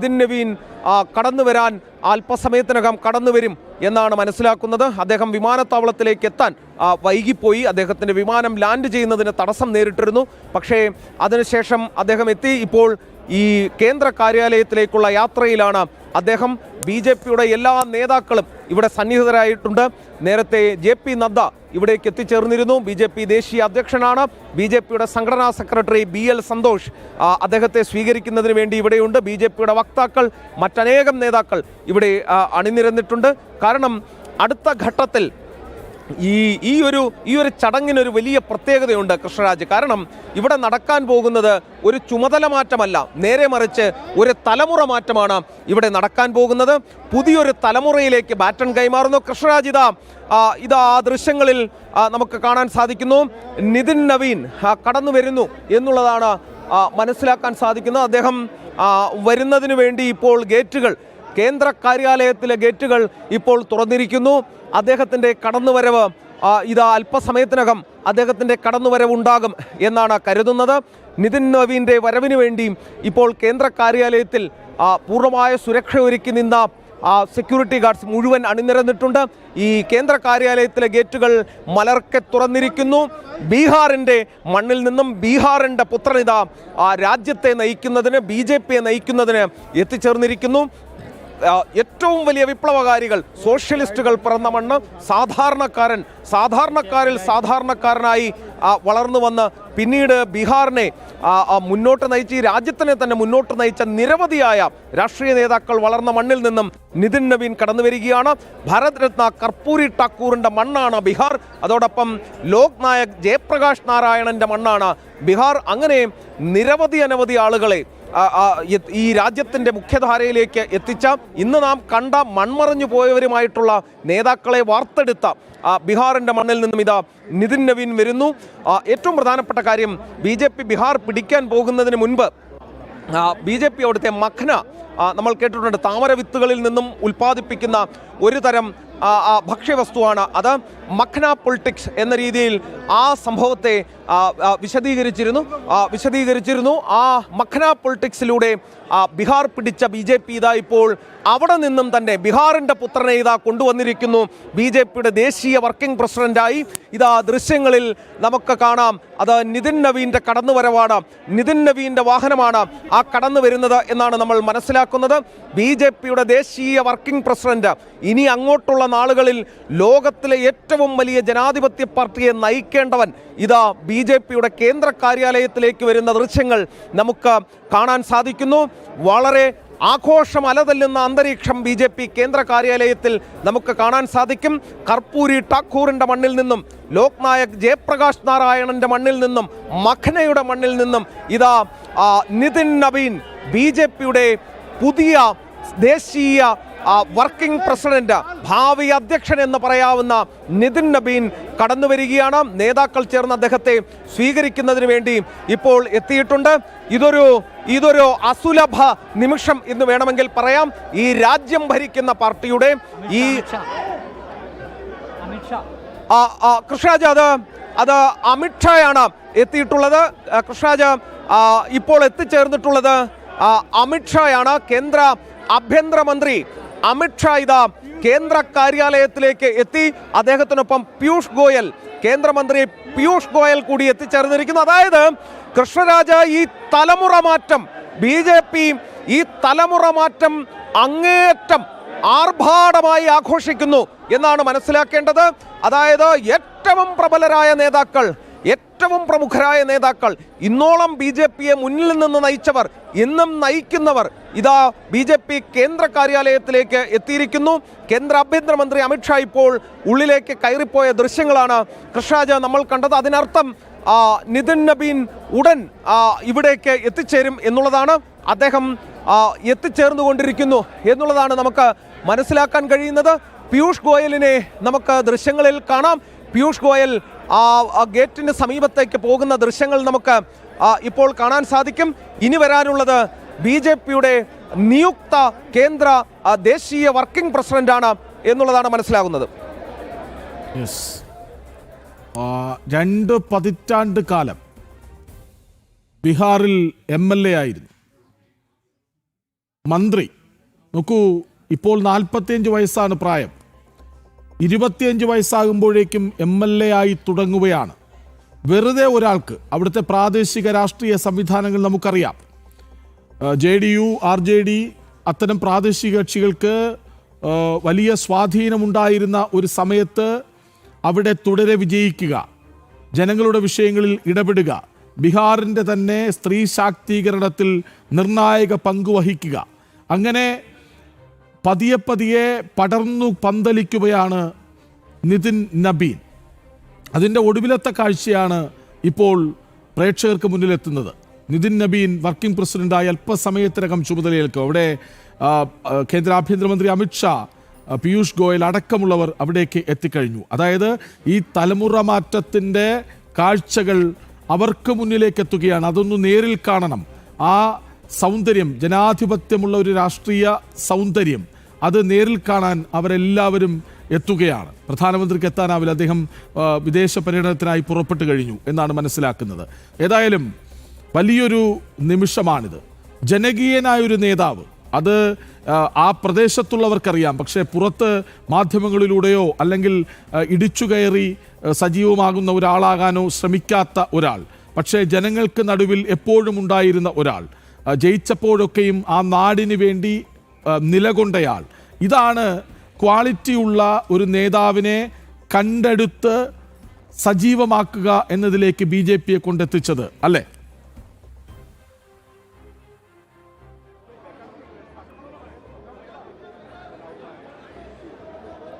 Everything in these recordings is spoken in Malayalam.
നിതിൻ നവീൻ കടന്നു വരാൻ അല്പസമയത്തിനകം കടന്നു വരും എന്നാണ് മനസ്സിലാക്കുന്നത്. അദ്ദേഹം വിമാനത്താവളത്തിലേക്ക് എത്താൻ വൈകിപ്പോയി. അദ്ദേഹത്തിൻ്റെ വിമാനം ലാൻഡ് ചെയ്യുന്നതിന് തടസ്സം നേരിട്ടിരുന്നു. പക്ഷേ അതിനുശേഷം അദ്ദേഹം എത്തി. ഇപ്പോൾ ഈ കേന്ദ്ര കാര്യാലയത്തിലേക്കുള്ള യാത്രയിലാണ് അദ്ദേഹം. BJPയുടെ എല്ലാ നേതാക്കളും ഇവിടെ സന്നിഹിതരായിട്ടുണ്ട്. നേരത്തെ JP നദ്ദ ഇവിടേക്ക് എത്തിച്ചേർന്നിരുന്നു. BJP ദേശീയ അധ്യക്ഷനാണ്. BJPയുടെ സംഘടനാ സെക്രട്ടറി BL സന്തോഷ് അദ്ദേഹത്തെ സ്വീകരിക്കുന്നതിന് വേണ്ടി ഇവിടെയുണ്ട്. BJPയുടെ വക്താക്കൾ, മറ്റനേകം നേതാക്കൾ ഇവിടെ അണിനിരന്നിട്ടുണ്ട്. കാരണം അടുത്ത ഘട്ടത്തിൽ ഈ ഒരു ചടങ്ങിനൊരു വലിയ പ്രത്യേകതയുണ്ട് കൃഷ്ണരാജ്. കാരണം ഇവിടെ നടക്കാൻ പോകുന്നത് ഒരു ചുമതല മാറ്റമല്ല, നേരെ മറിച്ച് ഒരു തലമുറ മാറ്റമാണ് ഇവിടെ നടക്കാൻ പോകുന്നത്. പുതിയൊരു തലമുറയിലേക്ക് ബാറ്റൺ കൈമാറുന്നു. കൃഷ്ണരാജ് ഇതാ ആ ദൃശ്യങ്ങളിൽ നമുക്ക് കാണാൻ സാധിക്കുന്നു. നിതിൻ നവീൻ കടന്നു വരുന്നു എന്നുള്ളതാണ് മനസ്സിലാക്കാൻ സാധിക്കുന്നത്. അദ്ദേഹം വരുന്നതിന് വേണ്ടി ഇപ്പോൾ ഗേറ്റുകൾ, കേന്ദ്ര കാര്യാലയത്തിലെ ഗേറ്റുകൾ ഇപ്പോൾ തുറന്നിരിക്കുന്നു. അദ്ദേഹത്തിൻ്റെ കടന്നുവരവ് ഇതാ അല്പസമയത്തിനകം അദ്ദേഹത്തിൻ്റെ കടന്നുവരവ് ഉണ്ടാകും എന്നാണ് കരുതുന്നത്. നിതിൻ നവീൻ്റെ വരവിന് വേണ്ടി ഇപ്പോൾ കേന്ദ്ര കാര്യാലയത്തിൽ പൂർണ്ണമായ സുരക്ഷ ഒരുക്കി നിന്ന സെക്യൂരിറ്റി ഗാർഡ്സ് മുഴുവൻ അണിനിരന്നിട്ടുണ്ട്. ഈ കേന്ദ്ര കാര്യാലയത്തിലെ ഗേറ്റുകൾ മലർക്കെ തുറന്നിരിക്കുന്നു. ബീഹാറിൻ്റെ മണ്ണിൽ നിന്നും ബീഹാറിൻ്റെ പുത്രനിത രാജ്യത്തെ നയിക്കുന്നതിന്, BJPയെ നയിക്കുന്നതിന് എത്തിച്ചേർന്നിരിക്കുന്നു. ഏറ്റവും വലിയ വിപ്ലവകാരികൾ, സോഷ്യലിസ്റ്റുകൾ പിറന്ന മണ്ണ്, സാധാരണക്കാരിൽ സാധാരണക്കാരനായി വളർന്നു വന്ന് പിന്നീട് ബീഹാറിനെ മുന്നോട്ട് നയിച്ച് ഈ രാജ്യത്തിനെ തന്നെ മുന്നോട്ട് നയിച്ച നിരവധിയായ രാഷ്ട്രീയ നേതാക്കൾ വളർന്ന മണ്ണിൽ നിന്നും നിതിൻ നവീൻ കടന്നു വരികയാണ്. ഭാരത് രത്ന കർപ്പൂരി ഠാക്കൂറിൻ്റെ മണ്ണാണ് ബീഹാർ. അതോടൊപ്പം ലോക് നായക് ജയപ്രകാശ് നാരായണൻ്റെ മണ്ണാണ് ബീഹാർ. അങ്ങനെ അനവധി ആളുകളെ ഈ രാജ്യത്തിൻ്റെ മുഖ്യധാരയിലേക്ക് എത്തിച്ച, ഇന്ന് നാം കണ്ട മൺമറഞ്ഞു പോയവരുമായിട്ടുള്ള നേതാക്കളെ വാർത്തെടുത്ത ബീഹാറിൻ്റെ മണ്ണിൽ നിന്നും ഇതാ നിതിൻ നവീൻ വരുന്നു. ഏറ്റവും പ്രധാനപ്പെട്ട കാര്യം, BJP ബീഹാർ പിടിക്കാൻ പോകുന്നതിന് മുൻപ് BJP അവിടുത്തെ മഖ്ന നമ്മൾ കേട്ടിട്ടുണ്ട്. താമര വിത്തുകളിൽ നിന്നും ഉൽപ്പാദിപ്പിക്കുന്ന ഒരു തരം ഭക്ഷ്യവസ്തുവാണ് അത്. മഖ്ന പൊളിറ്റിക്സ് എന്ന രീതിയിൽ ആ സംഭവത്തെ വിശദീകരിച്ചിരുന്നു. ആ മഖ്ന പൊളിറ്റിക്സിലൂടെ ബീഹാർ പിടിച്ച BJP ഇതാ ഇപ്പോൾ അവിടെ നിന്നും തന്നെ ബീഹാറിൻ്റെ പുത്രനെ ഇതാ കൊണ്ടുവന്നിരിക്കുന്നു. BJPയുടെ ദേശീയ വർക്കിംഗ് പ്രസിഡന്റായി ഇതാ ദൃശ്യങ്ങളിൽ നമുക്ക് കാണാം. അത് നിതിൻ നവീൻ്റെ കടന്നുവരവാണ്, നിതിൻ നവീൻ്റെ വാഹനമാണ് ആ കടന്നു വരുന്നത് എന്നാണ് നമ്മൾ മനസ്സിലാക്കുന്നത്. BJPയുടെ ദേശീയ വർക്കിംഗ് പ്രസിഡന്റ് ഇനി അങ്ങോട്ടുള്ള നാളുകളിൽ ലോകത്തിലെ ഏറ്റവും വലിയ ജനാധിപത്യ പാർട്ടിയെ നയിക്കേണ്ടവൻ ഇതാ BJPയുടെ കേന്ദ്ര കാര്യാലയത്തിലേക്ക് വരുന്ന ദൃശ്യങ്ങൾ നമുക്ക് കാണാൻ സാധിക്കുന്നു. വളരെ ആഘോഷം അലതല്ലുന്ന അന്തരീക്ഷം BJP കേന്ദ്ര കാര്യാലയത്തിൽ നമുക്ക് കാണാൻ സാധിക്കും. കർപ്പൂരി ഠാക്കൂറിൻ്റെ മണ്ണിൽ നിന്നും, ലോക് നായക് ജയപ്രകാശ് നാരായണൻ്റെ മണ്ണിൽ നിന്നും, മഖ്നയുടെ മണ്ണിൽ നിന്നും ഇതാ നിതിൻ നവീൻ, BJPയുടെ പുതിയ ദേശീയ വർക്കിംഗ് പ്രസിഡന്റ്, ഭാവി അധ്യക്ഷൻ എന്ന് പറയാവുന്ന നിതിൻ നവീൻ കടന്നു വരികയാണ്. നേതാക്കൾ ചേർന്ന് അദ്ദേഹത്തെ സ്വീകരിക്കുന്നതിന് വേണ്ടി ഇപ്പോൾ എത്തിയിട്ടുണ്ട്. ഇതൊരു അസുലഭ നിമിഷം എന്ന് വേണമെങ്കിൽ പറയാം. ഈ രാജ്യം ഭരിക്കുന്ന പാർട്ടിയുടെ ഈ കൃഷ്ണരാജ് അത് അമിത്ഷായാണ് എത്തിയിട്ടുള്ളത്. കൃഷ്ണരാജ് ഇപ്പോൾ എത്തിച്ചേർന്നിട്ടുള്ളത് അമിത്ഷായാണ്. കേന്ദ്ര ആഭ്യന്തരമന്ത്രി അമിത്ഷാ ഇതാ കേന്ദ്ര കാര്യാലയത്തിലേക്ക് എത്തി. അദ്ദേഹത്തിനൊപ്പം പീയൂഷ് ഗോയൽ, കേന്ദ്രമന്ത്രി പീയൂഷ് ഗോയൽ കൂടി എത്തിച്ചേർന്നിരിക്കുന്നു. അതായത് കൃഷ്ണരാജ, ഈ തലമുറ മാറ്റം, BJP ഈ തലമുറ മാറ്റം അങ്ങേയറ്റം ആർഭാടമായി ആഘോഷിക്കുന്നു എന്നാണ് മനസ്സിലാക്കേണ്ടത്. അതായത് ഏറ്റവും പ്രബലരായ നേതാക്കൾ, ഏറ്റവും പ്രമുഖരായ നേതാക്കൾ, ഇന്നോളം BJPയെ മുന്നിൽ നിന്ന് നയിച്ചവർ, ഇന്നും നയിക്കുന്നവർ ഇതാ BJP കേന്ദ്ര കാര്യാലയത്തിലേക്ക് എത്തിയിരിക്കുന്നു. കേന്ദ്ര ആഭ്യന്തരമന്ത്രി അമിത്ഷാ ഇപ്പോൾ ഉള്ളിലേക്ക് കയറിപ്പോയ ദൃശ്യങ്ങളാണ് കൃഷ്ണരാജ് നമ്മൾ കണ്ടത്. അതിനർത്ഥം നിതിൻ നവീൻ ഉടൻ ഇവിടേക്ക് എത്തിച്ചേരും എന്നുള്ളതാണ്. അദ്ദേഹം എത്തിച്ചേർന്നുകൊണ്ടിരിക്കുന്നു എന്നുള്ളതാണ് നമുക്ക് മനസ്സിലാക്കാൻ കഴിയുന്നത്. പീയൂഷ് ഗോയലിനെ നമുക്ക് ദൃശ്യങ്ങളിൽ കാണാം. പീയൂഷ് ഗോയൽ ഗേറ്റിന് സമീപത്തേക്ക് പോകുന്ന ദൃശ്യങ്ങൾ നമുക്ക് ഇപ്പോൾ കാണാൻ സാധിക്കും. ഇനി വരാനുള്ളത് BJPയുടെ നിയുക്ത കേന്ദ്ര ദേശീയ വർക്കിംഗ് പ്രസിഡന്റാണ് എന്നുള്ളതാണ് മനസ്സിലാകുന്നത്. 2 പതിറ്റാണ്ട് കാലം ബീഹാറിൽ MLA ആയിരുന്നു. മന്ത്രി. നോക്കൂ, ഇപ്പോൾ 45 വയസ്സാണ് പ്രായം. 25 വയസ്സാകുമ്പോഴേക്കും MLA ആയി തുടങ്ങുകയാണ്. വെറുതെ ഒരാൾക്ക് അവിടുത്തെ പ്രാദേശിക രാഷ്ട്രീയ സംവിധാനങ്ങൾ നമുക്കറിയാം. JDU, RJD അത്തരം പ്രാദേശിക കക്ഷികൾക്ക് വലിയ സ്വാധീനമുണ്ടായിരുന്ന ഒരു സമയത്ത് അവിടെ തുടരെ വിജയിക്കുക, ജനങ്ങളുടെ വിഷയങ്ങളിൽ ഇടപെടുക, ബീഹാറിൻ്റെ തന്നെ സ്ത്രീ ശാക്തീകരണത്തിൽ നിർണായക പങ്കുവഹിക്കുക, അങ്ങനെ പതിയെ പതിയെ പടർന്നു പന്തലിക്കുകയാണ് നിതിൻ നബീൻ. അതിൻ്റെ ഒടുവിലത്തെ കാഴ്ചയാണ് ഇപ്പോൾ പ്രേക്ഷകർക്ക് മുന്നിലെത്തുന്നത്. നിതിൻ നബീൻ വർക്കിംഗ് പ്രസിഡന്റായി അല്പസമയത്തിനകം ചുമതലയേൽക്കും. അവിടെ കേന്ദ്ര ആഭ്യന്തരമന്ത്രി അമിത്ഷാ, പീയൂഷ് ഗോയൽ അടക്കമുള്ളവർ അവിടേക്ക് എത്തിക്കഴിഞ്ഞു. അതായത് ഈ തലമുറ മാറ്റത്തിൻ്റെ കാഴ്ചകൾ അവർക്ക് മുന്നിലേക്ക് എത്തുകയാണ്. അതൊന്ന് നേരിൽ കാണണം. ആ സൗന്ദര്യം, ജനാധിപത്യമുള്ള ഒരു രാഷ്ട്രീയ സൗന്ദര്യം, അത് നേരിൽ കാണാൻ അവരെല്ലാവരും എത്തുകയാണ്. പ്രധാനമന്ത്രിക്ക് എത്താനാവില്ല, അദ്ദേഹം വിദേശ പര്യടനത്തിനായി പുറപ്പെട്ടു കഴിഞ്ഞു എന്നാണ് മനസ്സിലാക്കുന്നത്. ഏതായാലും വലിയൊരു നിമിഷമാണിത്. ജനകീയനായൊരു നേതാവ്, അത് ആ പ്രദേശത്തുള്ളവർക്കറിയാം. പക്ഷേ പുറത്ത് മാധ്യമങ്ങളിലൂടെയോ അല്ലെങ്കിൽ ഇടിച്ചു കയറി സജീവമാകുന്ന ഒരാളാകാനോ ശ്രമിക്കാത്ത ഒരാൾ, പക്ഷേ ജനങ്ങൾക്ക് നടുവിൽ എപ്പോഴും ഉണ്ടായിരുന്ന ഒരാൾ, ജയിച്ചപ്പോഴൊക്കെയും ആ നാടിന് വേണ്ടി നിലകൊണ്ടയാൾ. ഇതാണ് ക്വാളിറ്റിയുള്ള ഒരു നേതാവിനെ കണ്ടെടുത്ത് സജീവമാക്കുക എന്നതിലേക്ക് BJPയെ കൊണ്ടെത്തിച്ചത്, അല്ലേ?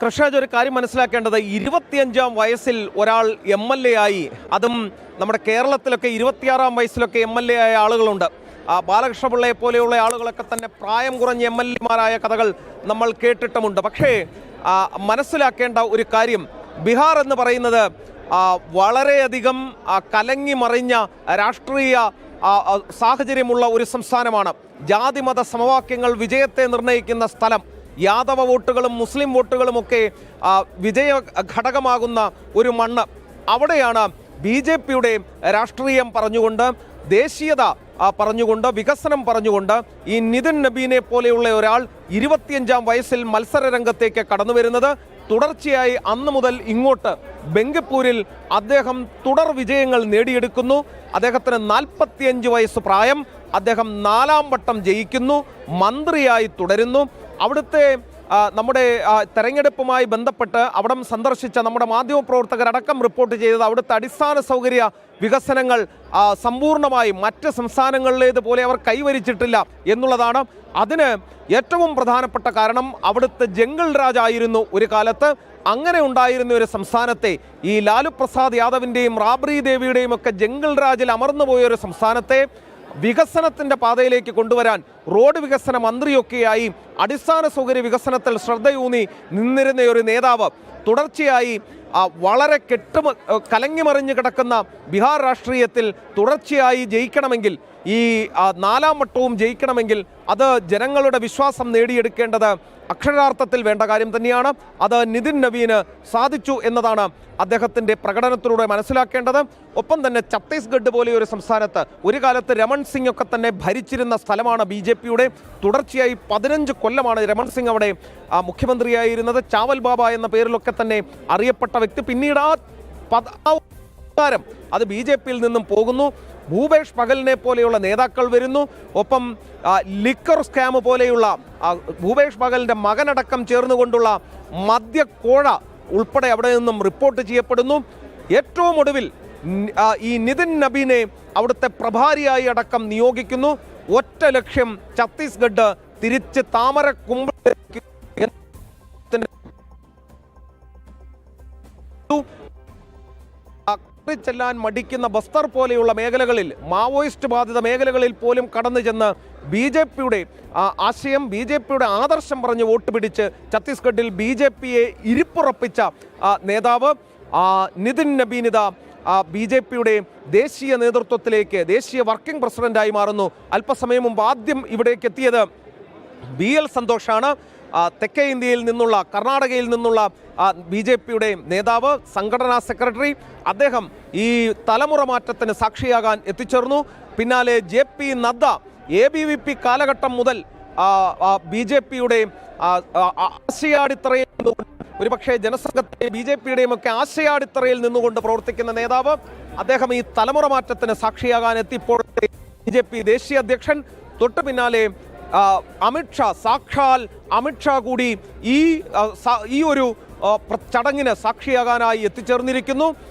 കൃഷ്ണരാജ്, ഒരു കാര്യം മനസ്സിലാക്കേണ്ടത്, 25-ാം വയസ്സിൽ ഒരാൾ MLA ആയി, അതും നമ്മുടെ കേരളത്തിലൊക്കെ 26-ാം വയസ്സിലൊക്കെ MLA ആയ ആളുകളുണ്ട്. ബാലകൃഷ്ണപിള്ളയെ പോലെയുള്ള ആളുകളൊക്കെ തന്നെ പ്രായം കുറഞ്ഞ MLA-മാരായ കഥകൾ നമ്മൾ കേട്ടിട്ടുമുണ്ട്. പക്ഷേ മനസ്സിലാക്കേണ്ട ഒരു കാര്യം, ബീഹാർ എന്ന് പറയുന്നത് വളരെയധികം കലങ്ങി മറിഞ്ഞ രാഷ്ട്രീയ സാഹചര്യമുള്ള ഒരു സംസ്ഥാനമാണ്. ജാതിമത സമവാക്യങ്ങൾ വിജയത്തെ നിർണ്ണയിക്കുന്ന സ്ഥലം. യാദവ വോട്ടുകളും മുസ്ലിം വോട്ടുകളും ഒക്കെ വിജയ ഘടകമാകുന്ന ഒരു മണ്ണ്. അവിടെയാണ് BJPയുടെ രാഷ്ട്രീയം പറഞ്ഞുകൊണ്ട്, ദേശീയത പറഞ്ഞുകൊണ്ട്, വികസനം പറഞ്ഞുകൊണ്ട് ഈ നിതിൻ നബീനെ പോലെയുള്ള ഒരാൾ 25-ാം വയസ്സിൽ മത്സര രംഗത്തേക്ക് കടന്നു വരുന്നത്. തുടർച്ചയായി അന്ന് മുതൽ ഇങ്ങോട്ട് ബംഗപ്പൂരിൽ അദ്ദേഹം തുടർ വിജയങ്ങൾ നേടിയെടുക്കുന്നു. അദ്ദേഹത്തിന് 45 വയസ്സ് പ്രായം. അദ്ദേഹം 4-ാം വട്ടം ജയിക്കുന്നു, മന്ത്രിയായി തുടരുന്നു. അവിടുത്തെ നമ്മുടെ തെരഞ്ഞെടുപ്പുമായി ബന്ധപ്പെട്ട് അവിടം സന്ദർശിച്ച നമ്മുടെ മാധ്യമപ്രവർത്തകരടക്കം റിപ്പോർട്ട് ചെയ്തത് അവിടുത്തെ അടിസ്ഥാന സൗകര്യ വികസനങ്ങൾ സമ്പൂർണ്ണമായി മറ്റ് സംസ്ഥാനങ്ങളിലേതുപോലെ അവർ കൈവരിച്ചിട്ടില്ല എന്നുള്ളതാണ്. അതിന് ഏറ്റവും പ്രധാനപ്പെട്ട കാരണം അവിടുത്തെ ജംഗിൾ രാജ് ആയിരുന്നു ഒരു കാലത്ത്. അങ്ങനെ ഉണ്ടായിരുന്ന ഒരു സംസ്ഥാനത്തെ, ഈ ലാലു പ്രസാദ് യാദവിൻ്റെയും റാബ്രി ദേവിയുടെയും ഒക്കെ ജംഗിൾ രാജിൽ അമർന്നുപോയ ഒരു സംസ്ഥാനത്തെ വികസനത്തിൻ്റെ പാതയിലേക്ക് കൊണ്ടുവരാൻ റോഡ് വികസന മന്ത്രിയൊക്കെയായി അടിസ്ഥാന സൗകര്യ വികസനത്തിൽ ശ്രദ്ധയൂന്നി നിന്നിരുന്ന ഒരു നേതാവ് തുടർച്ചയായി വളരെ കലങ്ങിമറിഞ്ഞു കിടക്കുന്ന ബീഹാർ രാഷ്ട്രീയത്തിൽ തുടർച്ചയായി ജയിക്കണമെങ്കിൽ, ഈ 4-ാം വട്ടവും ജയിക്കണമെങ്കിൽ അത് ജനങ്ങളുടെ വിശ്വാസം നേടിയെടുക്കേണ്ടത് അക്ഷരാർത്ഥത്തിൽ വേണ്ട കാര്യം തന്നെയാണ്. അത് നിതിൻ നബീന് സാധിച്ചു എന്നതാണ് അദ്ദേഹത്തിൻ്റെ പ്രകടനത്തിലൂടെ മനസ്സിലാക്കേണ്ടത്. ഒപ്പം തന്നെ ഛത്തീസ്ഗഡ് പോലെ ഒരു സംസ്ഥാനത്ത് ഒരു കാലത്ത് രമൺ സിംഗ് ഒക്കെ തന്നെ ഭരിച്ചിരുന്ന സ്ഥലമാണ് BJPയുടെ. തുടർച്ചയായി 15 കൊല്ലമാണ് രമൺ സിംഗ് അവിടെ മുഖ്യമന്ത്രിയായിരുന്നത്. ചാവൽ ബാബ എന്ന പേരിലൊക്കെ തന്നെ അറിയപ്പെട്ട വ്യക്തി. പിന്നീട് അത് BJPയിൽ നിന്നും പോകുന്നു. ഭൂപേഷ് പഗലിനെ പോലെയുള്ള നേതാക്കൾ വരുന്നു. ഒപ്പം ലിക്കർ സ്കാം പോലെയുള്ള ഭൂപേഷ് പഗലിൻ്റെ മകനടക്കം ചേർന്നുകൊണ്ടുള്ള മദ്യക്കോഴ ഉൾപ്പെടെ അവിടെ നിന്നും റിപ്പോർട്ട് ചെയ്യപ്പെടുന്നു. ഏറ്റവും ഒടുവിൽ ഈ നിതിൻ നബീനെ അവിടുത്തെ പ്രഭാരിയായി അടക്കം നിയോഗിക്കുന്നു. ഒറ്റ ലക്ഷ്യം, ഛത്തീസ്ഗഡ് തിരിച്ച് താമരക്കുമ്പിലേക്ക് ചെല്ലാൻ മടിക്കുന്ന ബസ്തർ പോലെയുള്ള മേഖലകളിൽ, മാവോയിസ്റ്റ് ബാധിത മേഖലകളിൽ പോലും കടന്നു ചെന്ന് BJPയുടെ ആശയം, BJPയുടെ ആദർശം പറഞ്ഞ് വോട്ട് പിടിച്ച് ഛത്തീസ്ഗഡിൽ BJPയെ ഇരിപ്പുറപ്പിച്ച നേതാവ് നിതിൻ നബീനിത BJPയുടെ ദേശീയ നേതൃത്വത്തിലേക്ക്, ദേശീയ വർക്കിംഗ് പ്രസിഡന്റായി മാറുന്നു. അല്പസമയം മുമ്പ് ആദ്യം ഇവിടേക്ക് എത്തിയത് BL സന്തോഷാണ്. തെക്കേ ഇന്ത്യയിൽ നിന്നുള്ള, കർണാടകയിൽ നിന്നുള്ള BJPയുടെ നേതാവ്, സംഘടനാ സെക്രട്ടറി. അദ്ദേഹം ഈ തലമുറ മാറ്റത്തിന് സാക്ഷിയാകാൻ എത്തിച്ചേർന്നു. പിന്നാലെ JP നദ്ദ ABVP കാലഘട്ടം മുതൽ ബി ജെ പിയുടെ ആശയാടിത്തറയിൽ നിന്നുകൊണ്ട്, ഒരുപക്ഷെ ജനസംഘത്തെ ബി ജെ പിയുടെയും ഒക്കെ ആശയാടിത്തറയിൽ നിന്നുകൊണ്ട് പ്രവർത്തിക്കുന്ന നേതാവ്, അദ്ദേഹം ഈ തലമുറ മാറ്റത്തിന് സാക്ഷിയാകാൻ എത്തിയപ്പോൾ ബി ജെ പി ദേശീയ അധ്യക്ഷൻ, തൊട്ടു പിന്നാലെ അമിത്ഷാ, സാക്ഷാൽ അമിത്ഷാ കൂടി ഈ ഒരു ചടങ്ങിന് സാക്ഷിയാകാനായി എത്തിച്ചേർന്നിരിക്കുന്നു.